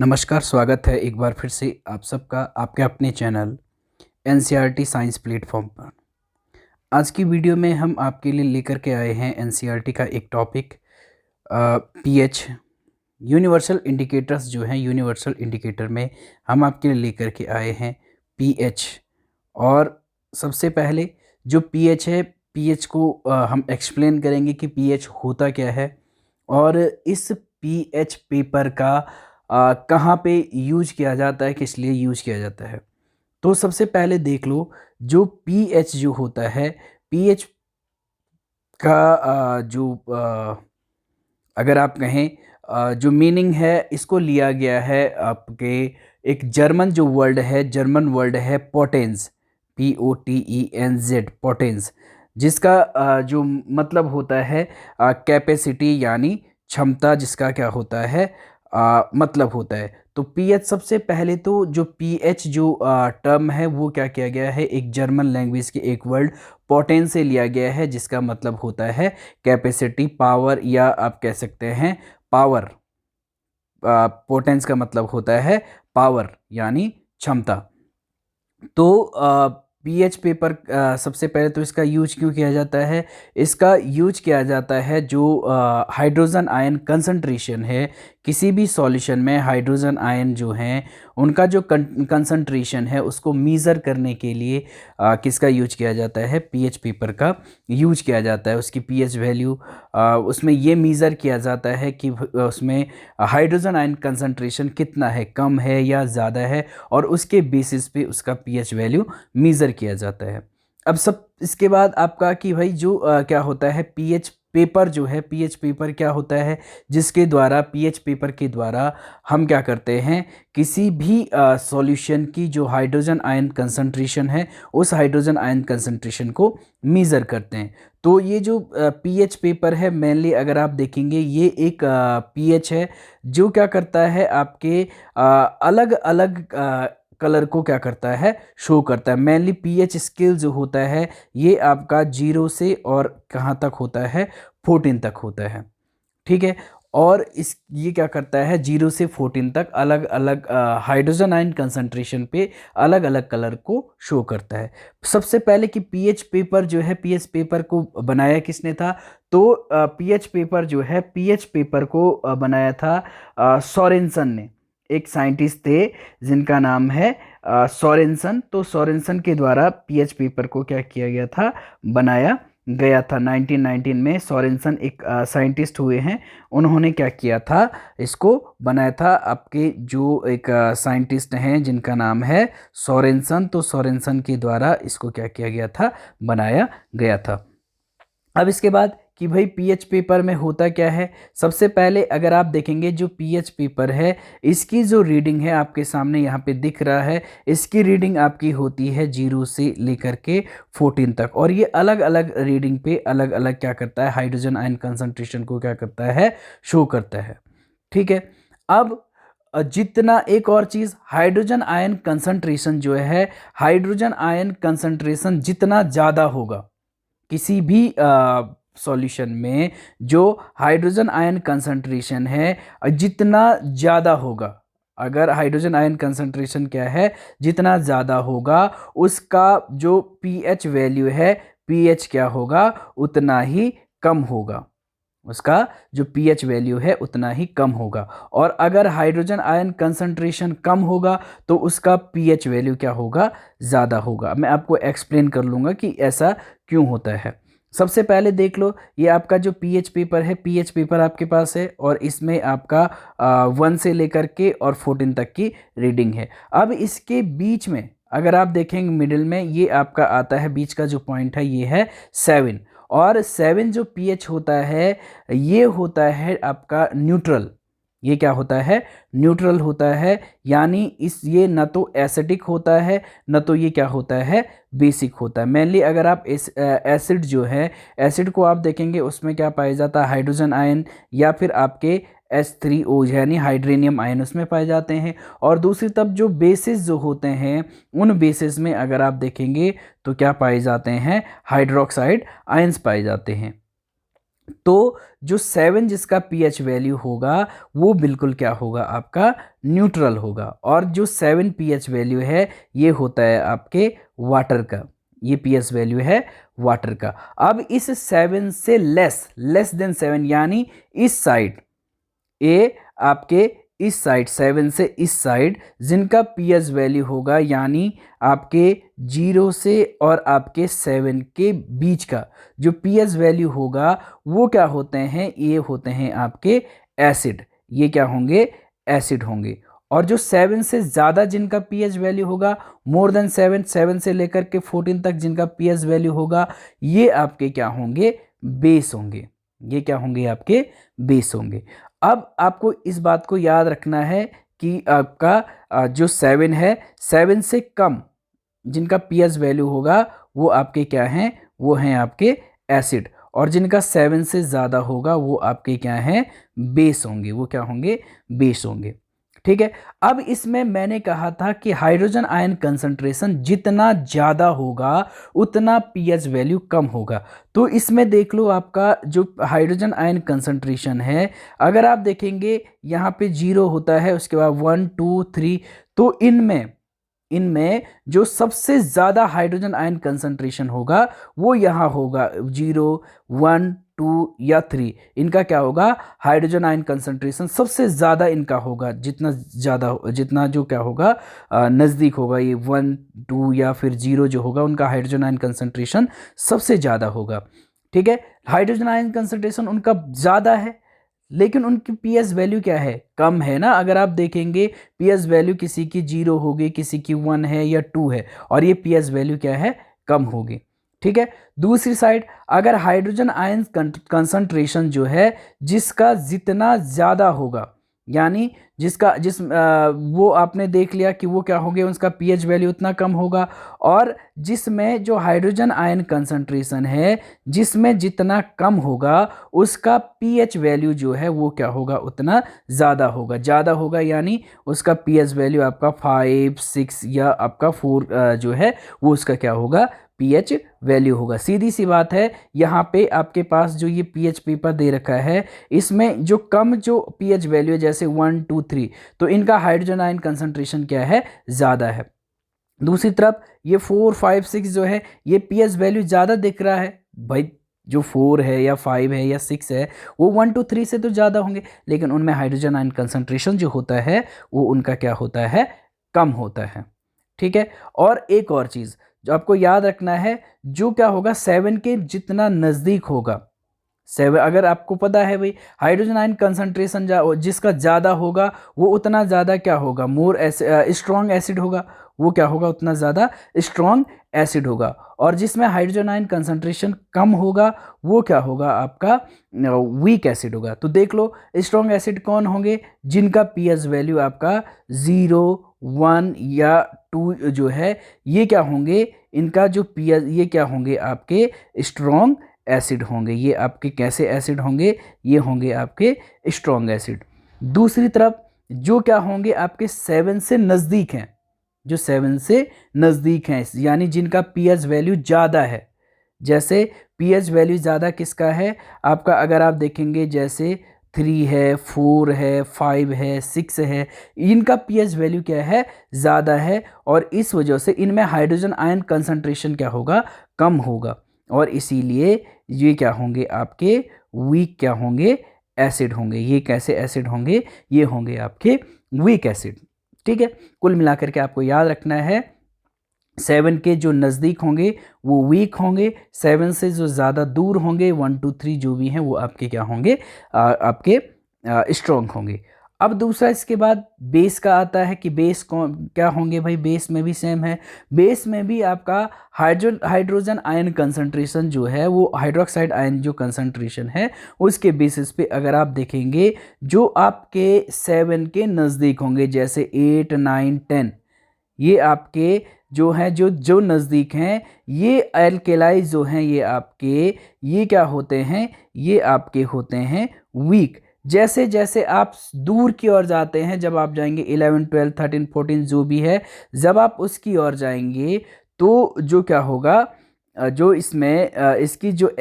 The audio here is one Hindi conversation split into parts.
नमस्कार, स्वागत है एक बार फिर से आप सबका आपके अपने चैनल एनसीईआरटी साइंस प्लेटफॉर्म पर। आज की वीडियो में हम आपके लिए लेकर के आए हैं एनसीईआरटी का एक टॉपिक पीएच यूनिवर्सल इंडिकेटर्स जो हैं। यूनिवर्सल इंडिकेटर में हम आपके लिए लेकर के आए हैं पीएच। और सबसे पहले जो पीएच है, पीएच को हम एक्सप्लेन करेंगे कि पीएच होता क्या है और इस पीएच पेपर का कहाँ पे यूज किया जाता है, किस लिए यूज किया जाता है। तो सबसे पहले देख लो, जो पीएच जो होता है, पीएच का अगर आप कहें जो मीनिंग है, इसको लिया गया है आपके एक जर्मन जो वर्ड है, जर्मन वर्ड है पोटेंस, POTENZ, पोटेंस, जिसका जो मतलब होता है कैपेसिटी यानी क्षमता, जिसका क्या होता है मतलब होता है। तो पीएच सबसे पहले तो जो पीएच जो टर्म है वो क्या किया गया है, एक जर्मन लैंग्वेज के एक वर्ड पोटेंस से लिया गया है, जिसका मतलब होता है कैपेसिटी, पावर, या आप कह सकते हैं पावर। पोटेंस का मतलब होता है पावर यानी क्षमता। तो पीएच पेपर सबसे पहले तो इसका यूज क्यों किया जाता है, इसका यूज किया जाता है जो हाइड्रोजन आयन कंसंट्रेशन है, किसी भी सॉल्यूशन में हाइड्रोजन आयन जो हैं उनका जो कंसंट्रेशन है उसको मीज़र करने के लिए किसका यूज किया जाता है, पीएच पेपर का यूज किया जाता है। उसकी पीएच वैल्यू उसमें ये मीज़र किया जाता है कि उसमें हाइड्रोजन आयन कंसंट्रेशन कितना है, कम है या ज़्यादा है, और उसके बेसिस पे उसका पीएच वैल्यू मीज़र किया जाता है। अब सब इसके बाद आपका कि भाई जो क्या होता है पीएच पेपर जो है, पीएच पेपर क्या होता है, जिसके द्वारा पीएच पेपर के द्वारा हम क्या करते हैं, किसी भी सॉल्यूशन की जो हाइड्रोजन आयन कंसंट्रेशन है उस हाइड्रोजन आयन कंसंट्रेशन को मीज़र करते हैं। तो ये जो पीएच पेपर है, मेनली अगर आप देखेंगे ये एक पीएच है जो क्या करता है, आपके अलग अलग कलर को क्या करता है, शो करता है। मेनली पीएच स्केल जो होता है ये आपका 0 से और कहाँ तक होता है, 14 तक होता है, ठीक है। और इस ये क्या करता है, 0 से 14 तक अलग अलग हाइड्रोजन आयन कंसंट्रेशन पे अलग अलग कलर को शो करता है। सबसे पहले कि पीएच पेपर जो है, पीएच पेपर को बनाया किसने था, तो पीएच पेपर जो है, पीएच पेपर को बनाया था सोरेनसन ने। एक साइंटिस्ट थे जिनका नाम है सोरेनसन। तो सोरेनसन के द्वारा पीएच पेपर को क्या किया गया था, बनाया गया था। 1919 में सोरेनसन एक साइंटिस्ट हुए हैं, उन्होंने क्या किया था, इसको बनाया था। आपके जो एक साइंटिस्ट हैं जिनका नाम है सोरेनसन, तो सोरेनसन के द्वारा इसको क्या किया गया था, बनाया गया था। अब इसके बाद कि भाई पीएच पेपर में होता क्या है, सबसे पहले अगर आप देखेंगे जो पीएच पेपर है इसकी जो रीडिंग है आपके सामने यहाँ पे दिख रहा है, इसकी रीडिंग आपकी होती है 0 से लेकर के 14 तक, और ये अलग अलग रीडिंग पे अलग अलग क्या करता है, हाइड्रोजन आयन कंसंट्रेशन को क्या करता है, शो करता है, ठीक है। अब जितना एक और चीज़, हाइड्रोजन आयन कंसंट्रेशन जो है, हाइड्रोजन आयन कंसंट्रेशन जितना ज़्यादा होगा किसी भी सॉल्यूशन में, जो हाइड्रोजन आयन कंसंट्रेशन है जितना ज़्यादा होगा, अगर हाइड्रोजन आयन कंसंट्रेशन क्या है, जितना ज़्यादा होगा उसका जो पीएच वैल्यू है, पीएच क्या होगा, उतना ही कम होगा, उसका जो पीएच वैल्यू है उतना ही कम होगा। और अगर हाइड्रोजन आयन कंसंट्रेशन कम होगा तो उसका पीएच वैल्यू क्या होगा, ज़्यादा होगा। मैं आपको एक्सप्लेन कर लूँगा कि ऐसा क्यों होता है। सबसे पहले देख लो, ये आपका जो पीएच पेपर है, पीएच पेपर आपके पास है और इसमें आपका 1 से लेकर के और 14 तक की रीडिंग है। अब इसके बीच में अगर आप देखेंगे मिडिल में ये आपका आता है, बीच का जो पॉइंट है ये है 7, और 7 जो पीएच होता है ये होता है आपका न्यूट्रल। ये क्या होता है, न्यूट्रल होता है, यानी इस ये न तो एसिडिक होता है न तो ये क्या होता है, बेसिक होता है। मेनली अगर आप इस एसिड जो है, एसिड को आप देखेंगे उसमें क्या पाया जाता है, हाइड्रोजन आयन या फिर आपके H3O यानी हाइड्रोनियम आयन उसमें पाए जाते हैं। और दूसरी तरफ जो बेसिस जो होते हैं, उन बेसिस में अगर आप देखेंगे तो क्या पाए जाते हैं, हाइड्रोक्साइड आयंस पाए जाते हैं। तो जो 7 जिसका pH वैल्यू होगा वो बिल्कुल क्या होगा, आपका न्यूट्रल होगा। और जो 7 pH वैल्यू है ये होता है आपके वाटर का, ये pH वैल्यू है वाटर का। अब इस 7 से लेस देन 7 यानी इस साइड ए आपके इस साइड 7 से इस साइड जिनका pH वैल्यू होगा यानी आपके 0 से और आपके 7 के बीच का जो pH वैल्यू होगा वो क्या होते हैं, ये होते हैं आपके एसिड, ये क्या होंगे, एसिड होंगे। और जो 7 से ज़्यादा जिनका pH वैल्यू होगा, मोर देन 7, 7 से लेकर के 14 तक जिनका pH वैल्यू होगा, ये आपके क्या होंगे, बेस होंगे, ये क्या होंगे, आपके बेस होंगे। अब आपको इस बात को याद रखना है कि आपका जो 7 है, 7 से कम जिनका pH वैल्यू होगा वो आपके क्या हैं, वो हैं आपके एसिड। और जिनका 7 से ज़्यादा होगा वो आपके क्या हैं, बेस होंगे, वो क्या होंगे, बेस होंगे। ठीक है। अब इसमें मैंने कहा था कि हाइड्रोजन आयन कंसंट्रेशन जितना ज़्यादा होगा उतना pH वैल्यू कम होगा। तो इसमें देख लो आपका जो हाइड्रोजन आयन कंसंट्रेशन है, अगर आप देखेंगे यहाँ पे 0 होता है, उसके बाद 1 2 3, तो इनमें जो सबसे ज़्यादा हाइड्रोजन आयन कंसंट्रेशन होगा वो यहाँ होगा 0 1 2 या 3, इनका क्या होगा, हाइड्रोजन आयन कंसंट्रेशन सबसे ज़्यादा इनका होगा। जितना जो क्या होगा नज़दीक होगा, ये 1 2 या फिर 0 जो होगा उनका हाइड्रोजन आयन कंसंट्रेशन सबसे ज़्यादा होगा। ठीक है, हाइड्रोजन आयन कंसंट्रेशन उनका ज़्यादा है लेकिन उनकी pH वैल्यू क्या है, कम है ना। अगर आप देखेंगे pH वैल्यू किसी की 0 होगी, किसी की 1 है या 2 है, और ये pH वैल्यू क्या है, कम होगी। ठीक है। दूसरी साइड अगर हाइड्रोजन आयन कंसंट्रेशन जो है जिसका जितना ज़्यादा होगा, यानी वो आपने देख लिया कि वो क्या हो गया, उसका pH वैल्यू उतना कम होगा। और जिसमें जो हाइड्रोजन आयन कंसंट्रेशन है जिसमें जितना कम होगा उसका pH वैल्यू जो है वो क्या होगा, उतना ज़्यादा होगा यानी उसका pH वैल्यू आपका 5 6 या आपका 4 जो है वो उसका क्या होगा, pH वैल्यू होगा। सीधी सी बात है, यहाँ पे आपके पास जो ये pH पेपर दे रखा है इसमें जो कम जो pH वैल्यू है जैसे 1 2 3, तो इनका हाइड्रोजन आयन कंसंट्रेशन क्या है, ज़्यादा है। दूसरी तरफ ये 4 5 6 जो है ये pH वैल्यू ज़्यादा दिख रहा है भाई, जो 4 है या 5 है या 6 है वो 1 2 3 से तो ज़्यादा होंगे, लेकिन उनमें हाइड्रोजन आयन कंसंट्रेशन जो होता है वो उनका क्या होता है, कम होता है। ठीक है। और एक और चीज़ जो आपको याद रखना है, जो क्या होगा 7 के जितना नज़दीक होगा, 7 अगर आपको पता है भाई हाइड्रोजन आयन कंसंट्रेशन जिसका ज़्यादा होगा वो उतना ज़्यादा क्या होगा, मोर स्ट्रॉन्ग एसिड होगा, वो क्या होगा, उतना ज़्यादा स्ट्रॉन्ग एसिड होगा। और जिसमें हाइड्रोजन आयन कंसंट्रेशन कम होगा वो क्या होगा, आपका वीक एसिड होगा। तो देख लो स्ट्रॉन्ग एसिड कौन होंगे, जिनका pH वैल्यू आपका 0 1 या 2 जो है ये क्या होंगे, इनका जो pH ये क्या होंगे, आपके स्ट्रॉन्ग एसिड होंगे। ये आपके कैसे एसिड होंगे, ये होंगे आपके स्ट्रॉन्ग एसिड। दूसरी तरफ जो क्या होंगे, आपके 7 से नज़दीक हैं, जो 7 से नज़दीक हैं यानी जिनका pH वैल्यू ज़्यादा है। जैसे pH वैल्यू ज़्यादा किसका है आपका, अगर आप देखेंगे जैसे 3 है 4 है 5 है 6 है, इनका pH वैल्यू क्या है, ज़्यादा है। और इस वजह से इनमें हाइड्रोजन आयन कंसंट्रेशन क्या होगा, कम होगा। और इसीलिए ये क्या होंगे, आपके वीक क्या होंगे, एसिड होंगे। ये कैसे एसिड होंगे, ये होंगे आपके वीक एसिड। ठीक है। कुल मिलाकर के आपको याद रखना है 7 के जो नज़दीक होंगे वो वीक होंगे, 7 से जो ज़्यादा दूर होंगे 1 2 3 जो भी हैं वो आपके क्या होंगे, आपके स्ट्रॉन्ग होंगे। अब दूसरा इसके बाद बेस का आता है कि बेस कौन क्या होंगे भाई, बेस में भी सेम है। बेस में भी आपका हाइड्रोजन आयन कंसंट्रेशन जो है वो हाइड्रोक्साइड आयन जो कंसंट्रेशन है उसके बेसिस पे अगर आप देखेंगे जो आपके 7 के नज़दीक होंगे जैसे 8 9 10, ये आपके जो हैं जो नज़दीक हैं, ये एल्केलाइज जो हैं ये क्या होते हैं, ये आपके होते हैं वीक। जैसे जैसे आप दूर की ओर जाते हैं, जब आप जाएंगे 11 12 13 14 जो भी है, जब आप उसकी ओर जाएंगे तो जो क्या होगा, जो इसमें इसकी जो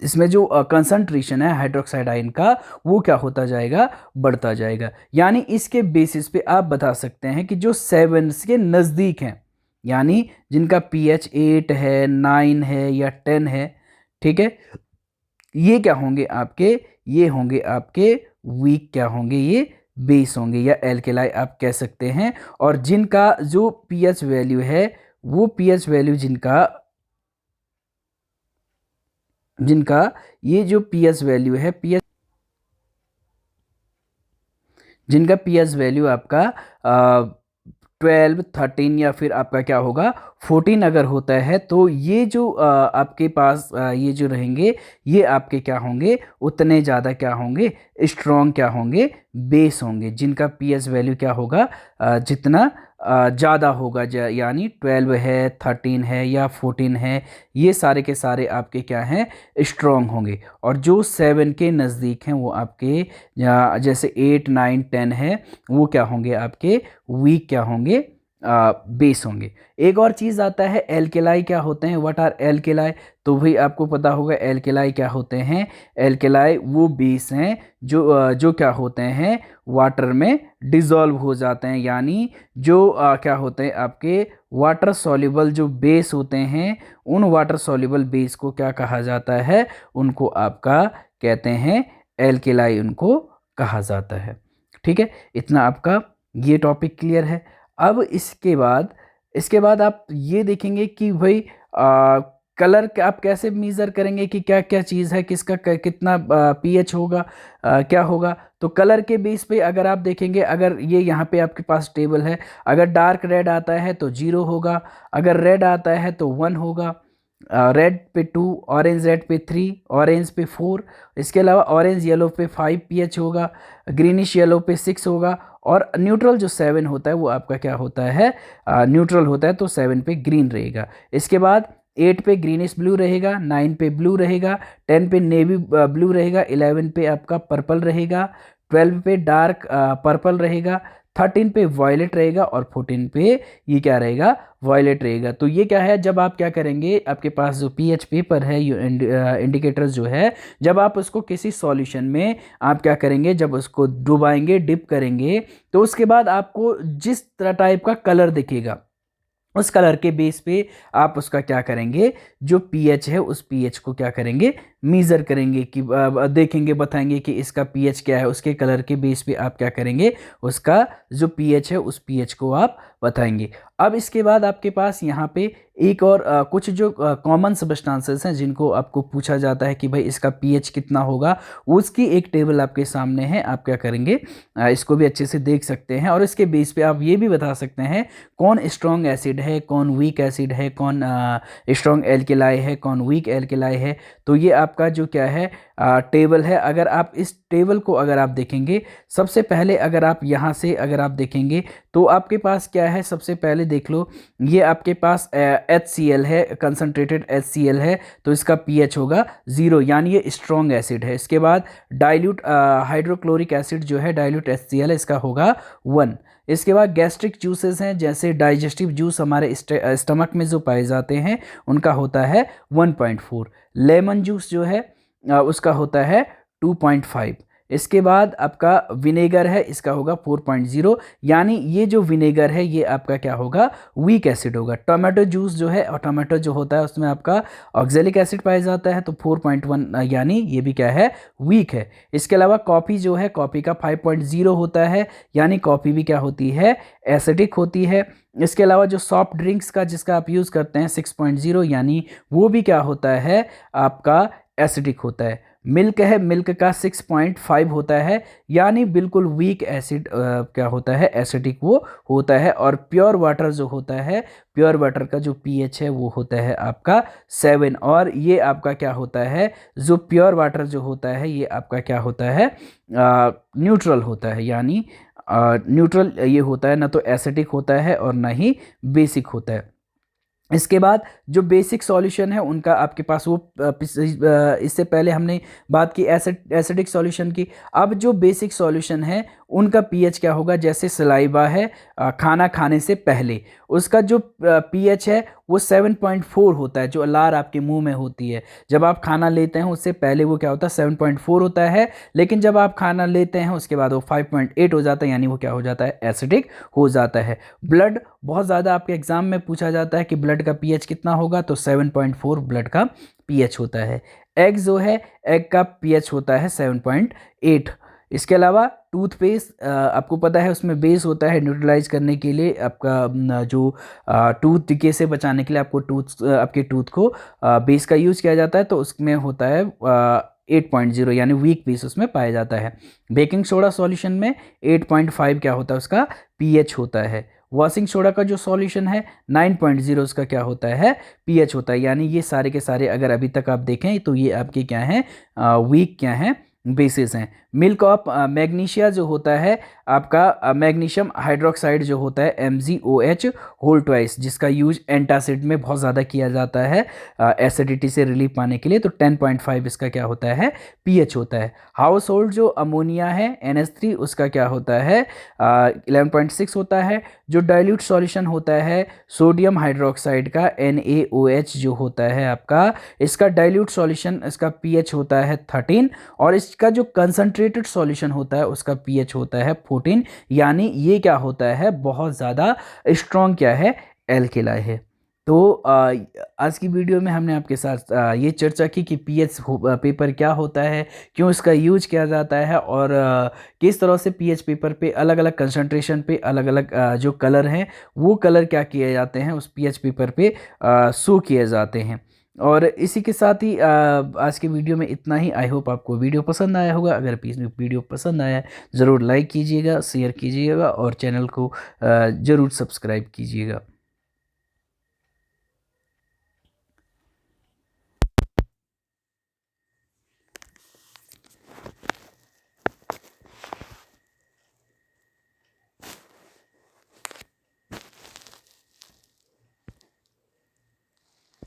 इसमें जो कंसंट्रेशन है हाइड्रोक्साइड आयन का वो क्या होता जाएगा, बढ़ता जाएगा। यानी इसके बेसिस पे आप बता सकते हैं कि जो 7 के नज़दीक हैं, यानी जिनका pH 8 है, 9 है या 10 है, ठीक है, ये क्या होंगे आपके, ये होंगे आपके वीक, क्या होंगे, ये बेस होंगे या एल्केलाई आप कह सकते हैं। और जिनका जो pH वैल्यू है, वो pH वैल्यू जिनका ये जो pH वैल्यू है, जिनका pH वैल्यू आपका 12, 13 या फिर आपका क्या होगा 14 अगर होता है, तो ये जो आपके पास ये जो रहेंगे, ये आपके क्या होंगे, उतने ज़्यादा क्या होंगे, स्ट्रॉन्ग क्या होंगे, बेस होंगे। जिनका pH वैल्यू क्या होगा, जितना ज़्यादा होगा, यानी 12 है, 13 है या 14 है, ये सारे के सारे आपके क्या हैं, स्ट्रॉन्ग होंगे। और जो 7 के नज़दीक हैं वो आपके जैसे 8, 9, 10 है, वो क्या होंगे आपके वीक, क्या होंगे, बेस होंगे। एक और चीज़ आता है एल्केलाई क्या होते हैं, व्हाट आर एल्केलाई। तो भाई आपको पता होगा एल्केलाई क्या होते हैं। एल्केलाई वो बेस हैं जो क्या होते हैं, वाटर में डिज़ोल्व हो जाते हैं, यानी जो क्या होते हैं आपके वाटर सॉल्युबल जो बेस होते हैं, उन वाटर सॉल्युबल बेस को क्या कहा जाता है, उनको आपका कहते हैं एल्केलाई, उनको कहा जाता है। ठीक है, इतना आपका ये टॉपिक क्लियर है। अब इसके बाद आप ये देखेंगे कि भाई कलर आप कैसे मेज़र करेंगे कि क्या क्या चीज़ है, किसका कितना pH होगा, क्या होगा। तो कलर के बेस पे अगर आप देखेंगे, अगर ये यहाँ पे आपके पास टेबल है, अगर डार्क रेड आता है तो 0 होगा, अगर रेड आता है तो 1 होगा, रेड पे 2, ऑरेंज रेड पे 3, ऑरेंज पे 4, इसके अलावा ऑरेंज येलो पे 5 pH होगा, ग्रीनिश येलो पे 6 होगा, और न्यूट्रल जो 7 होता है वो आपका क्या होता है, न्यूट्रल होता है, तो 7 पे ग्रीन रहेगा। इसके बाद 8 पे ग्रीनिश ब्लू रहेगा, 9 पे ब्लू रहेगा, 10 पे नेवी ब्लू रहेगा, 11 पे आपका पर्पल रहेगा, 12 पे डार्क पर्पल रहेगा, 13 पे वॉयलेट रहेगा, और 14 पे ये क्या रहेगा, वॉयलेट रहेगा। तो ये क्या है, जब आप क्या करेंगे, आपके पास जो pH पेपर है, इंडिकेटर्स जो है, जब आप उसको किसी सॉल्यूशन में आप क्या करेंगे, जब उसको डुबाएंगे, डिप करेंगे, तो उसके बाद आपको जिस तरह टाइप का कलर दिखेगा, उस कलर के बेस पे आप उसका क्या करेंगे, जो pH है उस pH को क्या करेंगे, मीज़र करेंगे, कि देखेंगे, बताएंगे कि इसका pH क्या है, उसके कलर के बेस पे आप क्या करेंगे, उसका जो pH है उस pH को आप बताएंगे। अब इसके बाद आपके पास यहाँ पे एक और कुछ जो कॉमन सब्सटेंसेस हैं जिनको आपको पूछा जाता है कि भाई इसका pH कितना होगा, उसकी एक टेबल आपके सामने है। आप क्या करेंगे, इसको भी अच्छे से देख सकते हैं, और इसके बेस पे आप ये भी बता सकते हैं कौन स्ट्रॉन्ग एसिड है, कौन वीक एसिड है, कौन स्ट्रॉन्ग एल्केलाई है, कौन वीक एल्केलाई है। तो ये आपका जो क्या है, टेबल है। अगर आप इस टेबल को अगर आप देखेंगे, सबसे पहले अगर आप यहाँ से अगर आप देखेंगे तो आपके पास क्या है, सबसे पहले देख लो, ये आपके पास HCl है, कंसनट्रेटेड HCl है, तो इसका pH होगा 0, यानी ये स्ट्रॉन्ग एसिड है। इसके बाद डाइल्यूट हाइड्रोक्लोरिक एसिड जो है, डाइल्यूट HCl है, इसका होगा 1। इसके बाद गैस्ट्रिक जूसेस हैं, जैसे डाइजेस्टिव जूस हमारे स्टमक में जो पाए जाते हैं, उनका होता है 1.4। लेमन जूस जो है उसका होता है 2.5। इसके बाद आपका विनेगर है, इसका होगा 4.0, यानी ये जो विनेगर है ये आपका क्या होगा, वीक एसिड होगा। टोमेटो जूस जो है, और टोमेटो जो होता है उसमें आपका ऑक्जेलिक एसिड पाया जाता है, तो 4.1, यानी ये भी क्या है, वीक है। इसके अलावा कॉफ़ी जो है, कॉफ़ी का 5.0 होता है, यानी कॉफ़ी भी क्या होती है, एसिडिक होती है। इसके अलावा जो सॉफ्ट ड्रिंक्स का जिसका आप यूज़ करते हैं 6.0, यानी वो भी क्या होता है, आपका एसिडिक होता है। मिल्क है, मिल्क का 6.5 होता है, यानी बिल्कुल वीक एसिड क्या होता है, एसिडिक वो होता है। और प्योर वाटर जो होता है, प्योर वाटर का जो pH है वो होता है आपका 7, और ये आपका क्या होता है, जो प्योर वाटर जो होता है ये आपका क्या होता है, न्यूट्रल होता है, यानी न्यूट्रल ये होता है, ना तो एसिडिक होता है और ना ही बेसिक होता है। इसके बाद जो बेसिक सॉल्यूशन है उनका आपके पास वो इससे पहले हमने बात की एसिडिक सॉल्यूशन की। अब जो बेसिक सॉल्यूशन है उनका pH क्या होगा, जैसे सलाइवा है, खाना खाने से पहले उसका जो pH है वो 7.4 होता है, जो लार आपके मुंह में होती है जब आप खाना लेते हैं उससे पहले वो क्या होता है 7.4 होता है, लेकिन जब आप खाना लेते हैं उसके बाद वो 5.8 हो जाता है, यानी वो क्या हो जाता है एसिडिक हो जाता है। ब्लड बहुत ज़्यादा आपके एग्जाम में पूछा जाता है कि ब्लड का पीएच कितना होगा, तो 7.4 ब्लड का पीएच होता है। एग जो है, एग का पीएच होता है 7.8। इसके अलावा टूथपेस्ट आपको पता है उसमें बेस होता है न्यूट्रलाइज करने के लिए, आपका जो टूथ डिके से बचाने के लिए आपको आपके टूथ को बेस का यूज़ किया जाता है, तो उसमें होता है 8.0, यानी वीक बेस उसमें पाया जाता है। बेकिंग सोडा सॉल्यूशन में 8.5 क्या होता है उसका पीएच होता है। वॉशिंग सोडा का जो सॉल्यूशन है 9.0 उसका क्या होता है पीएच होता है। यानी ये सारे के सारे अगर अभी तक आप देखें तो ये आपके क्या हैं वीक क्या हैं बेसिस हैं। मिल्क ऑफ मैग्नीशिया जो होता है आपका मैग्नीशियम हाइड्रोक्साइड जो होता है MgOH होल ट्वाइस, जिसका यूज एंटासिड में बहुत ज़्यादा किया जाता है एसिडिटी से रिलीफ पाने के लिए, तो 10.5 इसका क्या होता है पीएच होता है। हाउस होल्ड जो अमोनिया है NH3 उसका क्या होता है 11.6 होता है। जो डाइल्यूट सॉल्यूशन होता है सोडियम हाइड्रोक्साइड का NaOH जो होता है आपका, इसका डाइल्यूट सॉल्यूशन इसका पीएच होता है 13, और इसका जो कंसंट्रेटेड सॉल्यूशन होता है उसका पीएच होता है 14। यानी ये क्या होता है बहुत ज़्यादा स्ट्रॉन्ग क्या है एल्केलाई है। तो आज की वीडियो में हमने आपके साथ ये चर्चा की कि पीएच पेपर क्या होता है, क्यों इसका यूज किया जाता है, और किस तरह से पीएच पेपर पे अलग अलग कंसंट्रेशन पे अलग अलग जो कलर हैं वो कलर क्या किए जाते हैं उस पीएच पेपर पे शो किए जाते हैं। और इसी के साथ ही आज के वीडियो में इतना ही। आई होप आपको वीडियो पसंद आया होगा। अगर वीडियो पसंद आया ज़रूर लाइक कीजिएगा, शेयर कीजिएगा और चैनल को ज़रूर सब्सक्राइब कीजिएगा।